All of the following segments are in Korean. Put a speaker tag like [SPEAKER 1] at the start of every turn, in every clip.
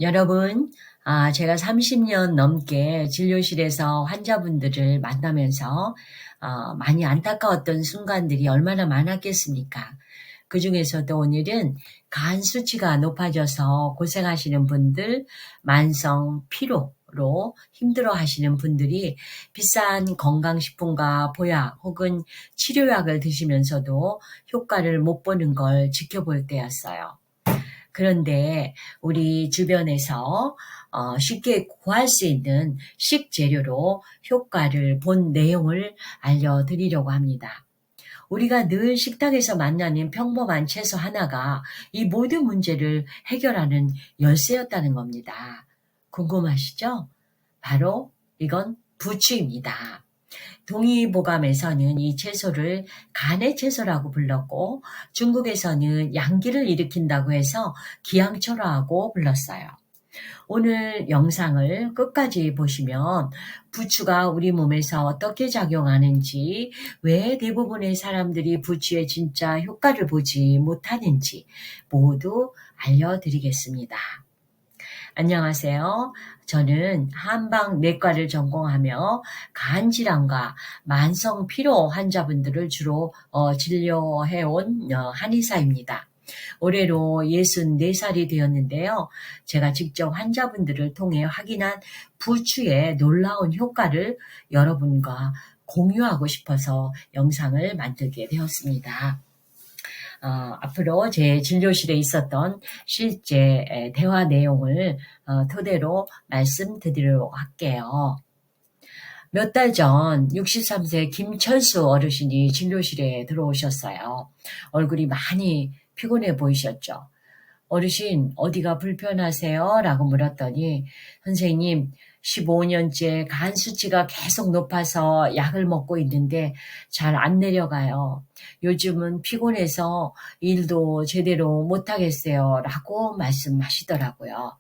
[SPEAKER 1] 여러분, 제가 30년 넘게 진료실에서 환자분들을 만나면서 많이 안타까웠던 순간들이 얼마나 많았겠습니까? 그중에서도 오늘은 간 수치가 높아져서 고생하시는 분들, 만성 피로로 힘들어하시는 분들이 비싼 건강식품과 보약 혹은 치료약을 드시면서도 효과를 못 보는 걸 지켜볼 때였어요. 그런데 우리 주변에서 쉽게 구할 수 있는 식재료로 효과를 본 내용을 알려드리려고 합니다. 우리가 늘 식탁에서 만나는 평범한 채소 하나가 이 모든 문제를 해결하는 열쇠였다는 겁니다. 궁금하시죠? 바로 이건 부추입니다. 동의보감에서는 이 채소를 간의 채소라고 불렀고 중국에서는 양기를 일으킨다고 해서 기양초라고 불렀어요. 오늘 영상을 끝까지 보시면 부추가 우리 몸에서 어떻게 작용하는지, 왜 대부분의 사람들이 부추의 진짜 효과를 보지 못하는지 모두 알려드리겠습니다. 안녕하세요. 저는 한방내과를 전공하며 간질환과 만성 피로 환자분들을 주로 진료해온 한의사입니다. 올해로 64살이 되었는데요. 제가 직접 환자분들을 통해 확인한 부추의 놀라운 효과를 여러분과 공유하고 싶어서 영상을 만들게 되었습니다. 앞으로 제 진료실에 있었던 실제 대화 내용을 토대로 말씀드리도록 할게요. 몇 달 전 63세 김철수 어르신이 진료실에 들어오셨어요. 얼굴이 많이 피곤해 보이셨죠? 어르신, 어디가 불편하세요? 라고 물었더니 선생님, 15년째 간 수치가 계속 높아서 약을 먹고 있는데 잘 안 내려가요. 요즘은 피곤해서 일도 제대로 못하겠어요. 라고 말씀하시더라고요.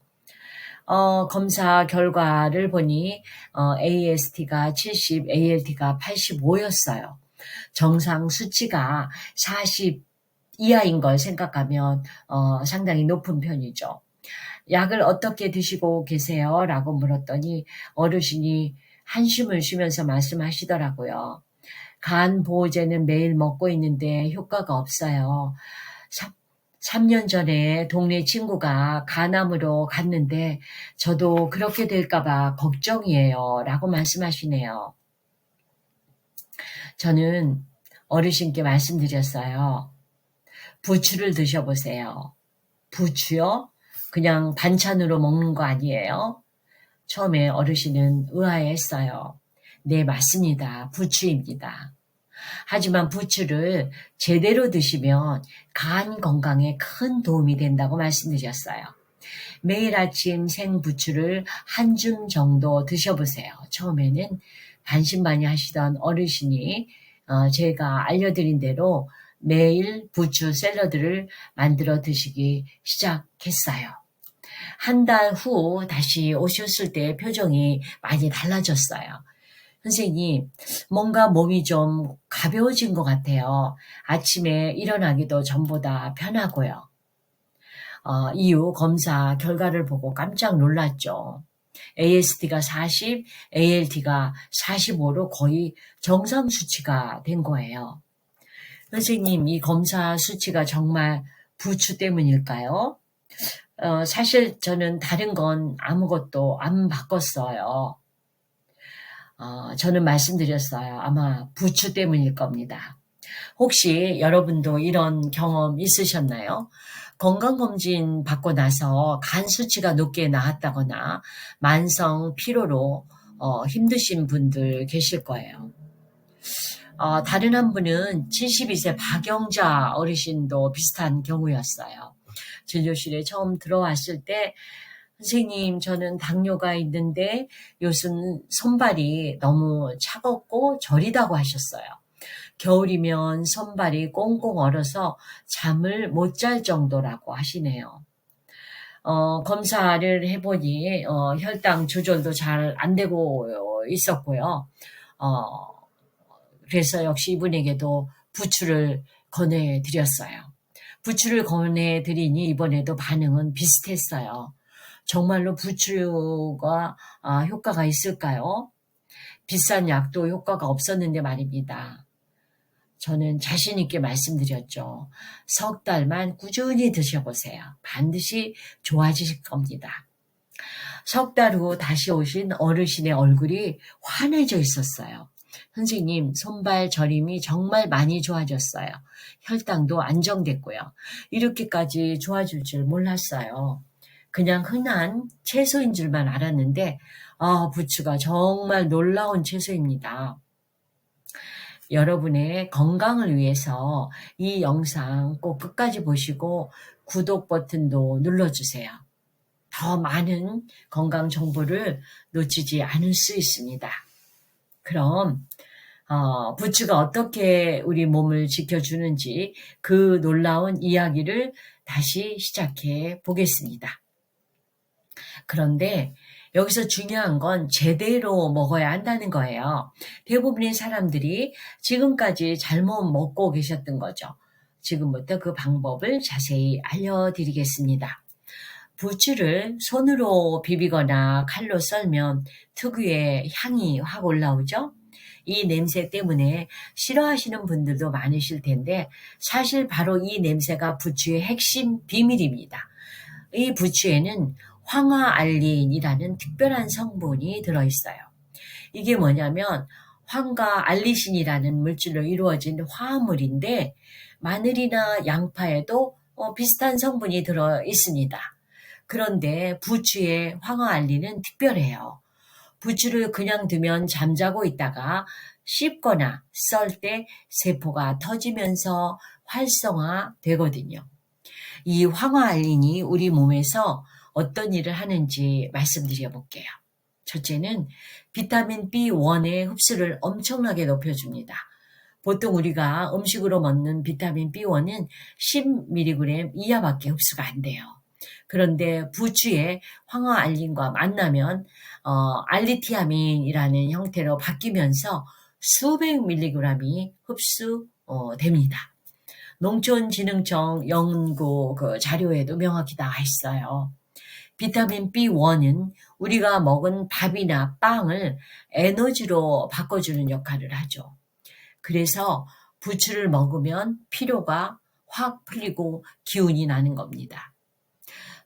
[SPEAKER 1] 검사 결과를 보니 AST가 70, ALT가 85였어요. 정상 수치가 40 이하인 걸 생각하면 상당히 높은 편이죠. 약을 어떻게 드시고 계세요? 라고 물었더니 어르신이 한숨을 쉬면서 말씀하시더라고요. 간 보호제는 매일 먹고 있는데 효과가 없어요. 3년 전에 동네 친구가 간암으로 갔는데 저도 그렇게 될까봐 걱정이에요. 라고 말씀하시네요. 저는 어르신께 말씀드렸어요. 부추를 드셔보세요. 부추요? 그냥 반찬으로 먹는 거 아니에요? 처음에 어르신은 의아해했어요. 네, 맞습니다. 부추입니다. 하지만 부추를 제대로 드시면 간 건강에 큰 도움이 된다고 말씀드렸어요. 매일 아침 생부추를 한 줌 정도 드셔보세요. 처음에는 반신반의하시던 어르신이 제가 알려드린 대로 매일 부추 샐러드를 만들어 드시기 시작했어요. 한 달 후 다시 오셨을 때 표정이 많이 달라졌어요. 선생님, 뭔가 몸이 좀 가벼워진 것 같아요. 아침에 일어나기도 전보다 편하고요. 이후 검사 결과를 보고 깜짝 놀랐죠. AST가 40, ALT가 45로 거의 정상 수치가 된 거예요. 선생님, 이 검사 수치가 정말 부추 때문일까요? 사실 저는 다른 건 아무것도 안 바꿨어요. 저는 말씀드렸어요. 아마 부추 때문일 겁니다. 혹시 여러분도 이런 경험 있으셨나요? 건강검진 받고 나서 간 수치가 높게 나왔다거나 만성 피로로 힘드신 분들 계실 거예요. 다른 한 분은 72세 박영자 어르신도 비슷한 경우였어요. 진료실에 처음 들어왔을 때 선생님, 저는 당뇨가 있는데 요즘 손발이 너무 차갑고 저리다고 하셨어요. 겨울이면 손발이 꽁꽁 얼어서 잠을 못 잘 정도라고 하시네요. 검사를 해보니 혈당 조절도 잘 안 되고 있었고요. 그래서 역시 이분에게도 부추를 권해드렸어요. 부추를 권해드리니 이번에도 반응은 비슷했어요. 정말로 부추가 효과가 있을까요? 비싼 약도 효과가 없었는데 말입니다. 저는 자신 있게 말씀드렸죠. 석 달만 꾸준히 드셔보세요. 반드시 좋아지실 겁니다. 석 달 후 다시 오신 어르신의 얼굴이 환해져 있었어요. 선생님, 손발 저림이 정말 많이 좋아졌어요. 혈당도 안정됐고요. 이렇게까지 좋아질 줄 몰랐어요. 그냥 흔한 채소인 줄만 알았는데, 부추가 정말 놀라운 채소입니다. 여러분의 건강을 위해서 이 영상 꼭 끝까지 보시고 구독 버튼도 눌러주세요. 더 많은 건강 정보를 놓치지 않을 수 있습니다. 그럼 부추가 어떻게 우리 몸을 지켜주는지 그 놀라운 이야기를 다시 시작해 보겠습니다. 그런데 여기서 중요한 건 제대로 먹어야 한다는 거예요. 대부분의 사람들이 지금까지 잘못 먹고 계셨던 거죠. 지금부터 그 방법을 자세히 알려드리겠습니다. 부추를 손으로 비비거나 칼로 썰면 특유의 향이 확 올라오죠. 이 냄새 때문에 싫어하시는 분들도 많으실 텐데 사실 바로 이 냄새가 부추의 핵심 비밀입니다. 이 부추에는 황화알린이라는 특별한 성분이 들어있어요. 이게 뭐냐면 황과 알리신이라는 물질로 이루어진 화합물인데 마늘이나 양파에도 비슷한 성분이 들어있습니다. 그런데 부추의 황화알린은 특별해요. 부추를 그냥 두면 잠자고 있다가 씹거나 썰 때 세포가 터지면서 활성화되거든요. 이 황화알린이 우리 몸에서 어떤 일을 하는지 말씀드려 볼게요. 첫째는 비타민 B1의 흡수를 엄청나게 높여줍니다. 보통 우리가 음식으로 먹는 비타민 B1은 10mg 이하밖에 흡수가 안 돼요. 그런데 부추의 황화알린과 만나면 알리티아민이라는 형태로 바뀌면서 수백 밀리그램이 흡수됩니다. 농촌진흥청 연구 자료에도 명확히 나와 있어요. 비타민 B1은 우리가 먹은 밥이나 빵을 에너지로 바꿔주는 역할을 하죠. 그래서 부추를 먹으면 피로가 확 풀리고 기운이 나는 겁니다.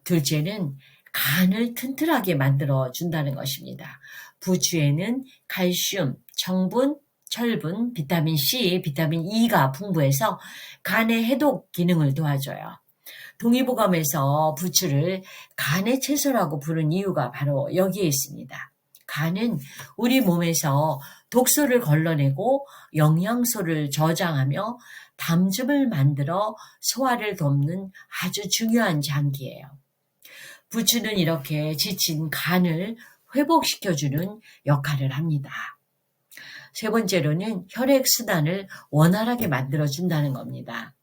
[SPEAKER 1] 둘째는 간을 튼튼하게 만들어 준다는 것입니다. 부추에는 칼슘, 청분, 철분, 비타민 C, 비타민 E가 풍부해서 간의 해독 기능을 도와줘요. 동의보감에서 부추를 간의 채소라고 부른 이유가 바로 여기에 있습니다. 간은 우리 몸에서 독소를 걸러내고 영양소를 저장하며 담즙을 만들어 소화를 돕는 아주 중요한 장기예요. 부추는 이렇게 지친 간을 회복시켜주는 역할을 합니다. 세 번째로는 혈액순환을 원활하게 만들어준다는 겁니다.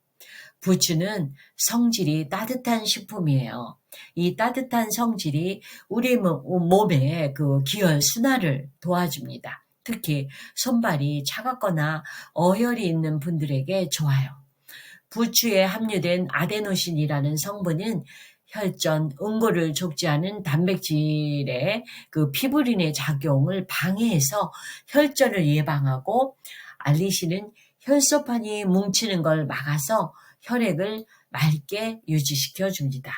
[SPEAKER 1] 부추는 성질이 따뜻한 식품이에요. 이 따뜻한 성질이 우리 몸의 그 기혈 순환을 도와줍니다. 특히 손발이 차갑거나 어혈이 있는 분들에게 좋아요. 부추에 함유된 아데노신이라는 성분은 혈전, 응고를 촉진하는 단백질의 그 피부린의 작용을 방해해서 혈전을 예방하고 알리신은 혈소판이 뭉치는 걸 막아서 혈액을 맑게 유지시켜 줍니다.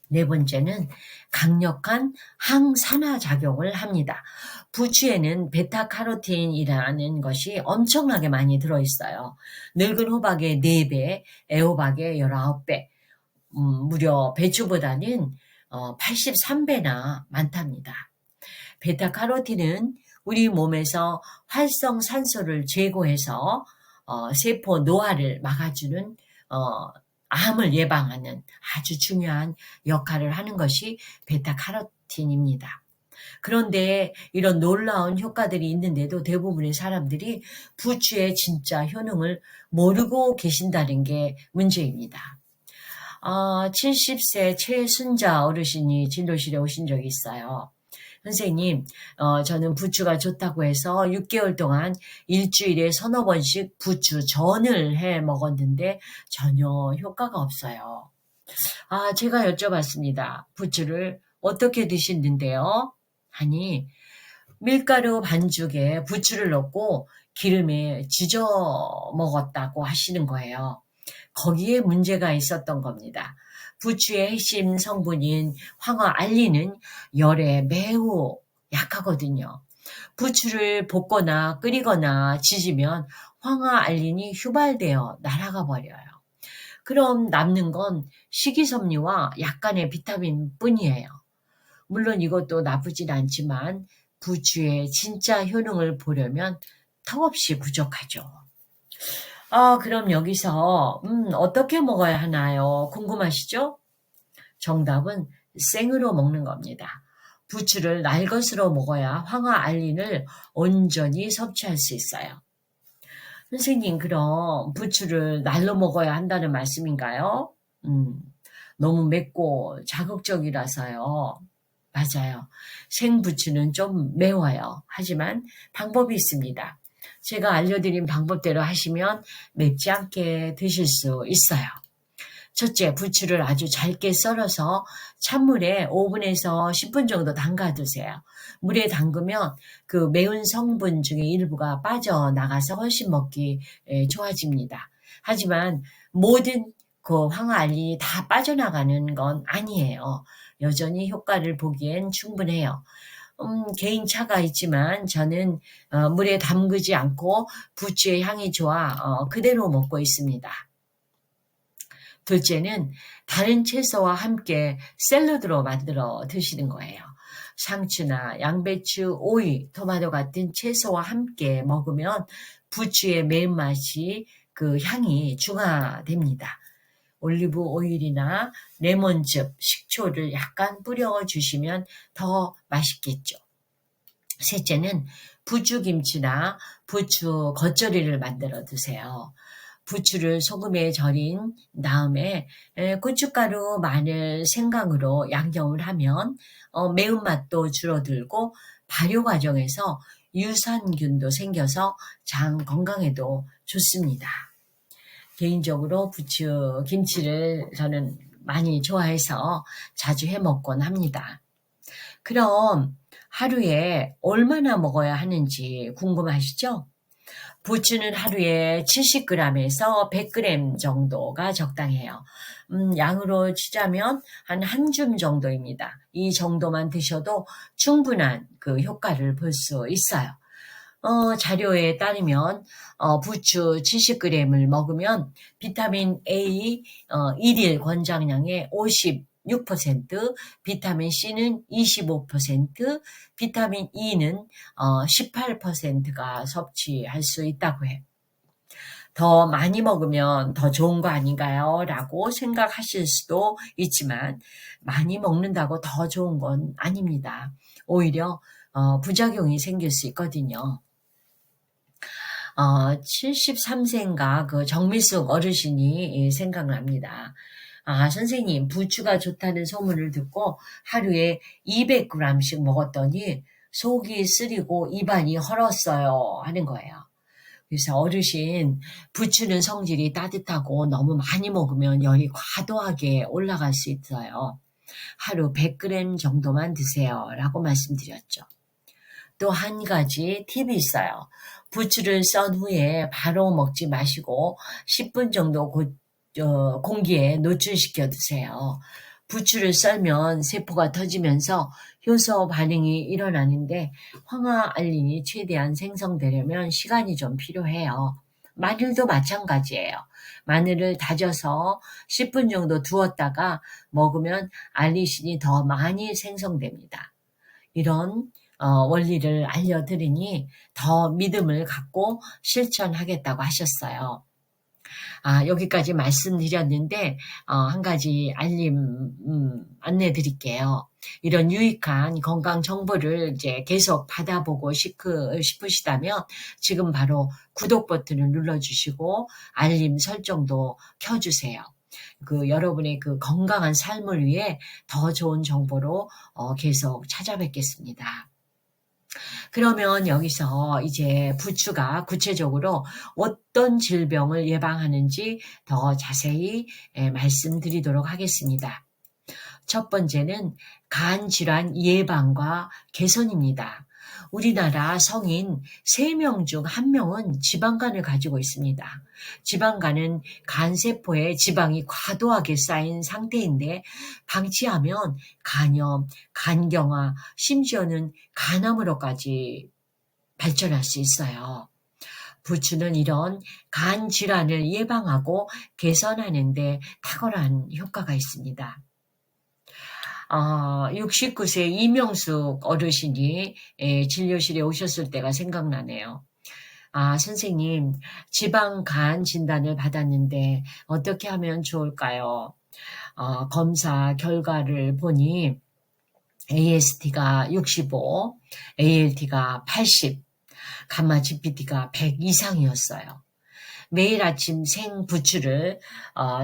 [SPEAKER 1] 네 번째는 강력한 항산화 작용을 합니다. 부추에는 베타카로틴이라는 것이 엄청나게 많이 들어있어요. 늙은 호박의 4배, 애호박의 19배, 무려 배추보다는 83배나 많답니다. 베타카로틴은 우리 몸에서 활성산소를 제거해서 세포 노화를 막아주는 암을 예방하는 아주 중요한 역할을 하는 것이 베타카로틴입니다. 그런데 이런 놀라운 효과들이 있는데도 대부분의 사람들이 부추의 진짜 효능을 모르고 계신다는 게 문제입니다. 70세 최순자 어르신이 진료실에 오신 적이 있어요. 선생님, 저는 부추가 좋다고 해서 6개월 동안 일주일에 3-4번씩 부추전을 해 먹었는데 전혀 효과가 없어요. 제가 여쭤봤습니다. 부추를 어떻게 드시는데요? 하니 밀가루 반죽에 부추를 넣고 기름에 지져 먹었다고 하시는 거예요. 거기에 문제가 있었던 겁니다. 부추의 핵심 성분인 황화알린은 열에 매우 약하거든요. 부추를 볶거나 끓이거나 지지면 황화알린이 휴발되어 날아가 버려요. 그럼 남는 건 식이섬유와 약간의 비타민 뿐이에요. 물론 이것도 나쁘진 않지만 부추의 진짜 효능을 보려면 턱없이 부족하죠. 그럼 여기서 어떻게 먹어야 하나요? 궁금하시죠? 정답은 생으로 먹는 겁니다. 부추를 날것으로 먹어야 황화알린을 온전히 섭취할 수 있어요. 선생님, 그럼 부추를 날로 먹어야 한다는 말씀인가요? 음, 너무 맵고 자극적이라서요. 맞아요. 생부추는 좀 매워요. 하지만 방법이 있습니다. 제가 알려드린 방법대로 하시면 맵지 않게 드실 수 있어요. 첫째, 부추를 아주 잘게 썰어서 찬물에 5분에서 10분 정도 담가 두세요. 물에 담그면 그 매운 성분 중에 일부가 빠져나가서 훨씬 먹기 좋아집니다. 하지만 모든 그 황화알린이 다 빠져나가는 건 아니에요. 여전히 효과를 보기엔 충분해요. 개인차가 있지만 저는 물에 담그지 않고 부추의 향이 좋아 그대로 먹고 있습니다. 둘째는 다른 채소와 함께 샐러드로 만들어 드시는 거예요. 상추나 양배추, 오이, 토마토 같은 채소와 함께 먹으면 부추의 매운맛이 그 향이 중화됩니다. 올리브 오일이나 레몬즙, 식초를 약간 뿌려주시면 더 맛있겠죠. 셋째는 부추김치나 부추 겉절이를 만들어 드세요. 부추를 소금에 절인 다음에 고춧가루, 마늘, 생강으로 양념을 하면 매운맛도 줄어들고 발효 과정에서 유산균도 생겨서 장 건강에도 좋습니다. 개인적으로 부추 김치를 저는 많이 좋아해서 자주 해 먹곤 합니다. 그럼 하루에 얼마나 먹어야 하는지 궁금하시죠? 부추는 하루에 70g에서 100g 정도가 적당해요. 양으로 치자면 한 줌 정도입니다. 이 정도만 드셔도 충분한 그 효과를 볼 수 있어요. 자료에 따르면 부추 70g을 먹으면 비타민 A 일일 권장량의 56%, 비타민 C는 25%, 비타민 E는 18%가 섭취할 수 있다고 해요. 더 많이 먹으면 더 좋은 거 아닌가요? 라고 생각하실 수도 있지만 많이 먹는다고 더 좋은 건 아닙니다. 오히려 부작용이 생길 수 있거든요. 73세인가 그 정미숙 어르신이 생각납니다. 선생님, 부추가 좋다는 소문을 듣고 하루에 200g씩 먹었더니 속이 쓰리고 입안이 헐었어요. 하는 거예요. 그래서 어르신, 부추는 성질이 따뜻하고 너무 많이 먹으면 열이 과도하게 올라갈 수 있어요. 하루 100g 정도만 드세요. 라고 말씀드렸죠. 또 한 가지 팁이 있어요. 부추를 썬 후에 바로 먹지 마시고 10분 정도 공기에 노출시켜 두세요. 부추를 썰면 세포가 터지면서 효소 반응이 일어나는데 황화알린이 최대한 생성되려면 시간이 좀 필요해요. 마늘도 마찬가지예요. 마늘을 다져서 10분 정도 두었다가 먹으면 알리신이 더 많이 생성됩니다. 이런 원리를 알려드리니 더 믿음을 갖고 실천하겠다고 하셨어요. 여기까지 말씀드렸는데 한 가지 안내 드릴게요. 이런 유익한 건강 정보를 이제 계속 받아보고 싶으시다면 지금 바로 구독 버튼을 눌러주시고 알림 설정도 켜주세요. 여러분의 그 건강한 삶을 위해 더 좋은 정보로 계속 찾아뵙겠습니다. 그러면 여기서 이제 부추가 구체적으로 어떤 질병을 예방하는지 더 자세히 말씀드리도록 하겠습니다. 첫 번째는 간 질환 예방과 개선입니다. 우리나라 성인 3명 중 1명은 지방간을 가지고 있습니다. 지방간은 간세포에 지방이 과도하게 쌓인 상태인데 방치하면 간염, 간경화, 심지어는 간암으로까지 발전할 수 있어요. 부추는 이런 간 질환을 예방하고 개선하는 데 탁월한 효과가 있습니다. 69세 이명숙 어르신이 진료실에 오셨을 때가 생각나네요. 선생님, 지방 간 진단을 받았는데 어떻게 하면 좋을까요? 검사 결과를 보니 AST가 65, ALT가 80, 감마 GPT가 100 이상이었어요. 매일 아침 생부추를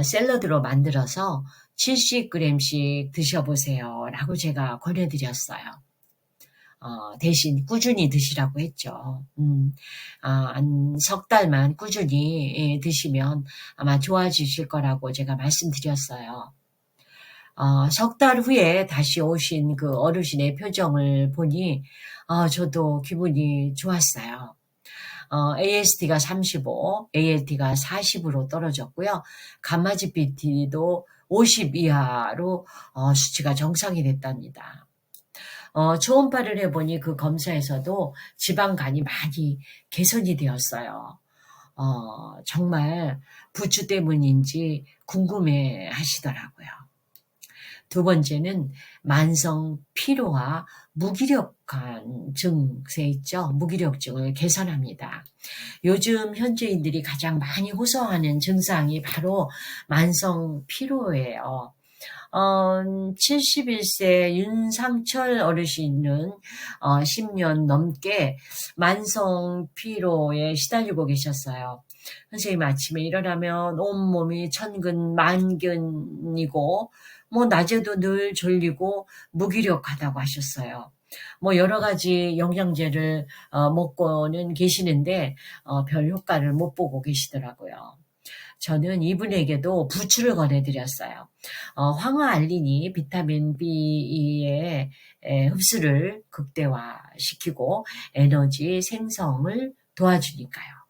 [SPEAKER 1] 샐러드로 만들어서 70g씩 드셔보세요 라고 제가 권해드렸어요. 대신 꾸준히 드시라고 했죠. 한 석 달만 꾸준히 드시면 아마 좋아지실 거라고 제가 말씀드렸어요. 석 달 후에 다시 오신 그 어르신의 표정을 보니 저도 기분이 좋았어요. AST가 35, ALT가 40으로 떨어졌고요. 감마 GPT도 50 이하로 수치가 정상이 됐답니다. 초음파를 해보니 그 검사에서도 지방간이 많이 개선이 되었어요. 정말 부추 때문인지 궁금해 하시더라고요. 두 번째는 만성 피로와 무기력한 증세 있죠. 무기력증을 개선합니다. 요즘 현지인들이 가장 많이 호소하는 증상이 바로 만성 피로예요. 71세 윤상철 어르신은 10년 넘게 만성 피로에 시달리고 계셨어요. 선생님 아침에 일어나면 온몸이 천근 만근이고 낮에도 늘 졸리고 무기력하다고 하셨어요. 여러 가지 영양제를 먹고는 계시는데 별 효과를 못 보고 계시더라고요. 저는 이분에게도 부추를 권해드렸어요. 황화알린이 비타민 B의 흡수를 극대화시키고 에너지 생성을 도와주니까요.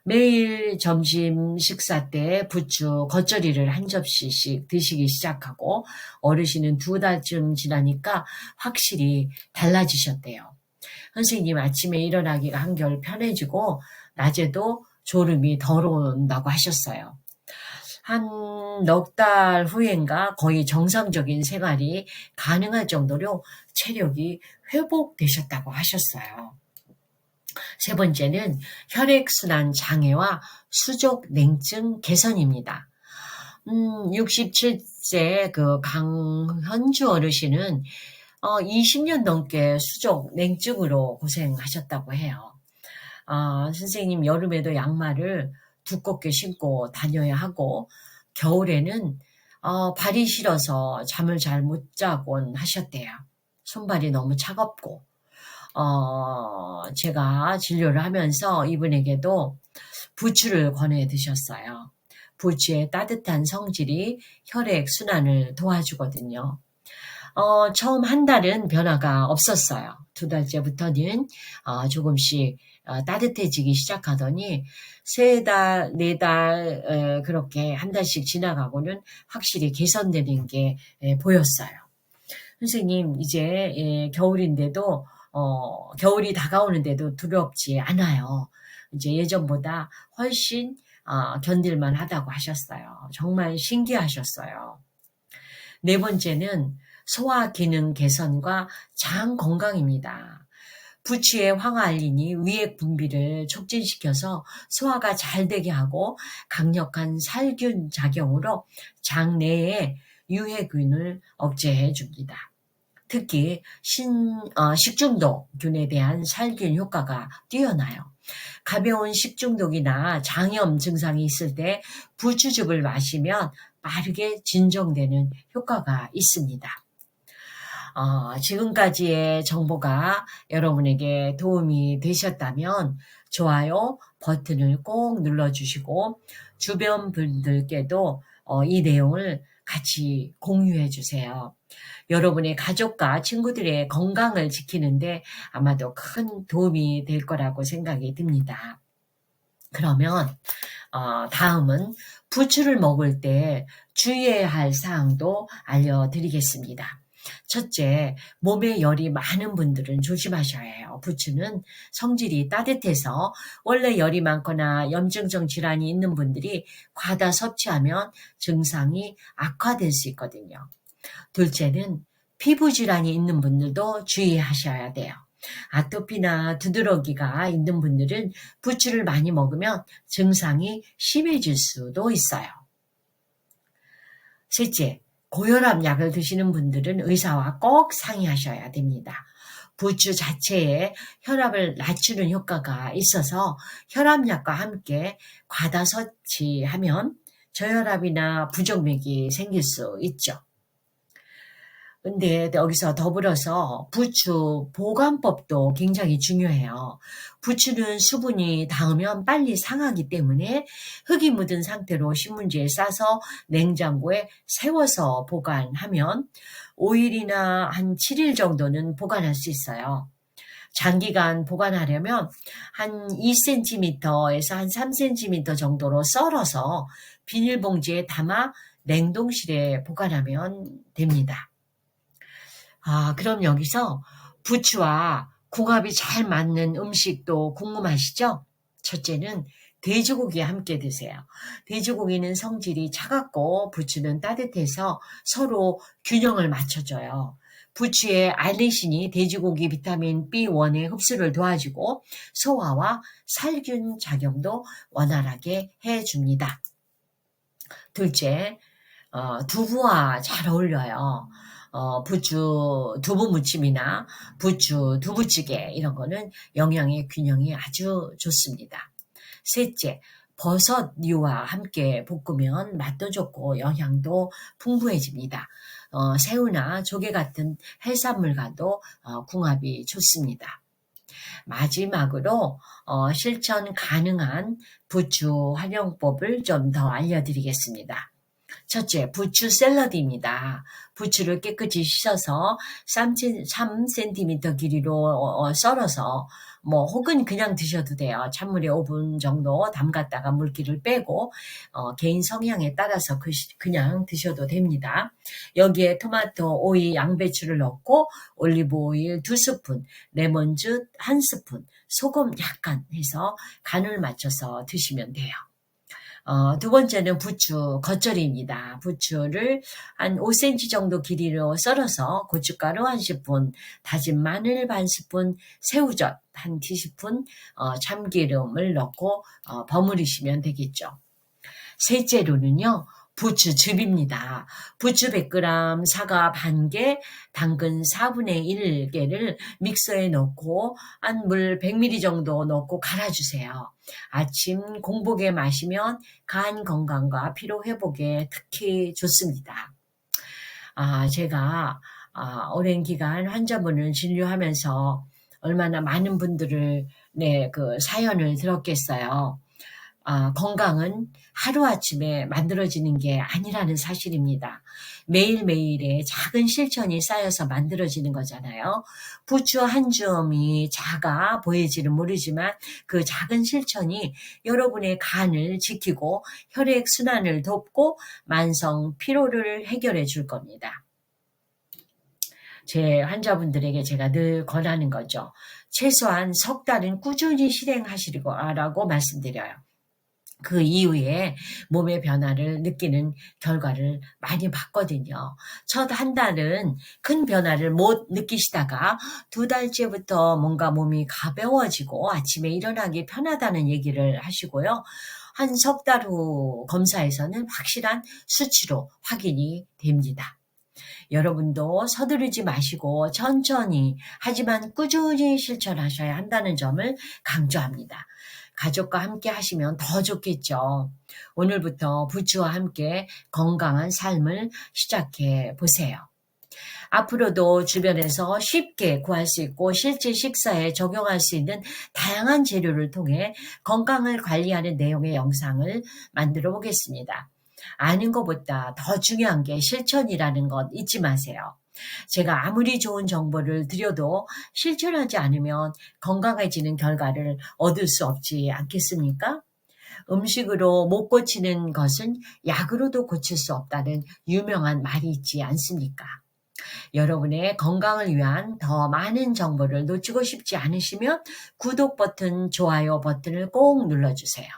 [SPEAKER 1] 매일 점심 식사 때 부추 겉절이를 한 접시씩 드시기 시작하고 어르신은 2달쯤 지나니까 확실히 달라지셨대요. 선생님 아침에 일어나기가 한결 편해지고 낮에도 졸음이 덜 온다고 하셨어요. 한 넉 달 후엔가 거의 정상적인 생활이 가능할 정도로 체력이 회복되셨다고 하셨어요. 세 번째는 혈액순환 장애와 수족 냉증 개선입니다. 67세 그 강현주 어르신은 20년 넘게 수족 냉증으로 고생하셨다고 해요. 선생님 여름에도 양말을 두껍게 신고 다녀야 하고 겨울에는 발이 시려서 잠을 잘 못 자곤 하셨대요. 손발이 너무 차갑고 제가 진료를 하면서 이분에게도 부추를 권해 드셨어요. 부추의 따뜻한 성질이 혈액 순환을 도와주거든요. 처음 한 달은 변화가 없었어요. 2달째부터는 조금씩 따뜻해지기 시작하더니 3달, 4달 그렇게 한 달씩 지나가고는 확실히 개선되는 게 보였어요. 선생님 이제 겨울인데도 겨울이 다가오는데도 두렵지 않아요. 이제 예전보다 훨씬 견딜만 하다고 하셨어요. 정말 신기하셨어요. 네 번째는 소화 기능 개선과 장 건강입니다. 부추의 황화알린이 위액 분비를 촉진시켜서 소화가 잘 되게 하고 강력한 살균 작용으로 장 내에 유해균을 억제해 줍니다. 특히 식중독균에 대한 살균 효과가 뛰어나요. 가벼운 식중독이나 장염 증상이 있을 때 부추즙을 마시면 빠르게 진정되는 효과가 있습니다. 지금까지의 정보가 여러분에게 도움이 되셨다면 좋아요 버튼을 꼭 눌러주시고 주변 분들께도 이 내용을 같이 공유해 주세요. 여러분의 가족과 친구들의 건강을 지키는데 아마도 큰 도움이 될 거라고 생각이 듭니다. 그러면 다음은 부추를 먹을 때 주의해야 할 사항도 알려드리겠습니다. 첫째, 몸에 열이 많은 분들은 조심하셔야 해요. 부추는 성질이 따뜻해서 원래 열이 많거나 염증성 질환이 있는 분들이 과다 섭취하면 증상이 악화될 수 있거든요. 둘째는 피부 질환이 있는 분들도 주의하셔야 돼요. 아토피나 두드러기가 있는 분들은 부추를 많이 먹으면 증상이 심해질 수도 있어요. 셋째, 고혈압 약을 드시는 분들은 의사와 꼭 상의하셔야 됩니다. 부추 자체에 혈압을 낮추는 효과가 있어서 혈압약과 함께 과다 섭취하면 저혈압이나 부정맥이 생길 수 있죠. 근데 여기서 더불어서 부추 보관법도 굉장히 중요해요. 부추는 수분이 닿으면 빨리 상하기 때문에 흙이 묻은 상태로 신문지에 싸서 냉장고에 세워서 보관하면 5일이나 한 7일 정도는 보관할 수 있어요. 장기간 보관하려면 한 2cm에서 한 3cm 정도로 썰어서 비닐봉지에 담아 냉동실에 보관하면 됩니다. 그럼 여기서 부추와 궁합이 잘 맞는 음식도 궁금하시죠? 첫째는 돼지고기 함께 드세요. 돼지고기는 성질이 차갑고 부추는 따뜻해서 서로 균형을 맞춰줘요. 부추의 알리신이 돼지고기 비타민 B1의 흡수를 도와주고 소화와 살균 작용도 원활하게 해줍니다. 둘째, 두부와 잘 어울려요. 부추 두부 무침이나 부추 두부찌개 이런 거는 영양의 균형이 아주 좋습니다. 셋째, 버섯류와 함께 볶으면 맛도 좋고 영양도 풍부해집니다. 새우나 조개 같은 해산물과도 궁합이 좋습니다. 마지막으로 실천 가능한 부추 활용법을 좀 더 알려드리겠습니다. 첫째, 부추 샐러드입니다. 부추를 깨끗이 씻어서 3cm 길이로 썰어서 혹은 그냥 드셔도 돼요. 찬물에 5분 정도 담갔다가 물기를 빼고 개인 성향에 따라서 그냥 드셔도 됩니다. 여기에 토마토, 오이, 양배추를 넣고 올리브 오일 2스푼, 레몬즙 1스푼, 소금 약간 해서 간을 맞춰서 드시면 돼요. 두 번째는 부추 겉절이입니다. 부추를 한 5cm 정도 길이로 썰어서 고춧가루 1스푼, 다진 마늘 반 스푼, 새우젓 한 티스푼, 참기름을 넣고 버무리시면 되겠죠. 셋째로는요, 부추즙입니다. 부추 100g, 사과 반개, 당근 4분의 1개를 믹서에 넣고 한 물 100ml 정도 넣고 갈아주세요. 아침 공복에 마시면 간 건강과 피로 회복에 특히 좋습니다. 제가 오랜 기간 환자분을 진료하면서 얼마나 많은 분들을 그 사연을 들었겠어요. 건강은 하루아침에 만들어지는 게 아니라는 사실입니다. 매일매일의 작은 실천이 쌓여서 만들어지는 거잖아요. 부추 한 줌이 작아 보일지는 모르지만 그 작은 실천이 여러분의 간을 지키고 혈액순환을 돕고 만성 피로를 해결해 줄 겁니다. 제 환자분들에게 제가 늘 권하는 거죠. 최소한 석 달은 꾸준히 실행하시라고 말씀드려요. 그 이후에 몸의 변화를 느끼는 결과를 많이 봤거든요. 첫 한 달은 큰 변화를 못 느끼시다가 2달째부터 뭔가 몸이 가벼워지고 아침에 일어나기 편하다는 얘기를 하시고요. 한 석 달 후 검사에서는 확실한 수치로 확인이 됩니다. 여러분도 서두르지 마시고 천천히 하지만 꾸준히 실천하셔야 한다는 점을 강조합니다. 가족과 함께 하시면 더 좋겠죠. 오늘부터 부추와 함께 건강한 삶을 시작해 보세요. 앞으로도 주변에서 쉽게 구할 수 있고 실제 식사에 적용할 수 있는 다양한 재료를 통해 건강을 관리하는 내용의 영상을 만들어 보겠습니다. 아는 것보다 더 중요한 게 실천이라는 것 잊지 마세요. 제가 아무리 좋은 정보를 드려도 실천하지 않으면 건강해지는 결과를 얻을 수 없지 않겠습니까? 음식으로 못 고치는 것은 약으로도 고칠 수 없다는 유명한 말이 있지 않습니까? 여러분의 건강을 위한 더 많은 정보를 놓치고 싶지 않으시면 구독 버튼, 좋아요 버튼을 꼭 눌러주세요.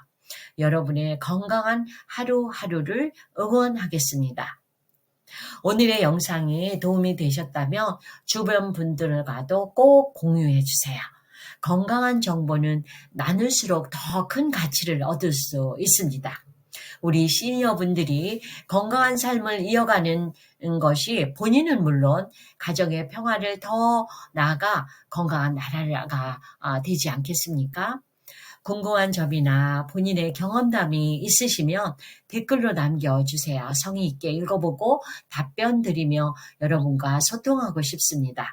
[SPEAKER 1] 여러분의 건강한 하루하루를 응원하겠습니다. 오늘의 영상이 도움이 되셨다면 주변 분들과도 꼭 공유해 주세요. 건강한 정보는 나눌수록 더 큰 가치를 얻을 수 있습니다. 우리 시니어분들이 건강한 삶을 이어가는 것이 본인은 물론 가정의 평화를 더 나아가 건강한 나라가 되지 않겠습니까? 궁금한 점이나 본인의 경험담이 있으시면 댓글로 남겨주세요. 성의 있게 읽어보고 답변 드리며 여러분과 소통하고 싶습니다.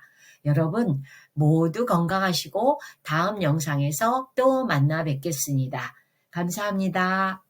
[SPEAKER 1] 여러분 모두 건강하시고 다음 영상에서 또 만나 뵙겠습니다. 감사합니다.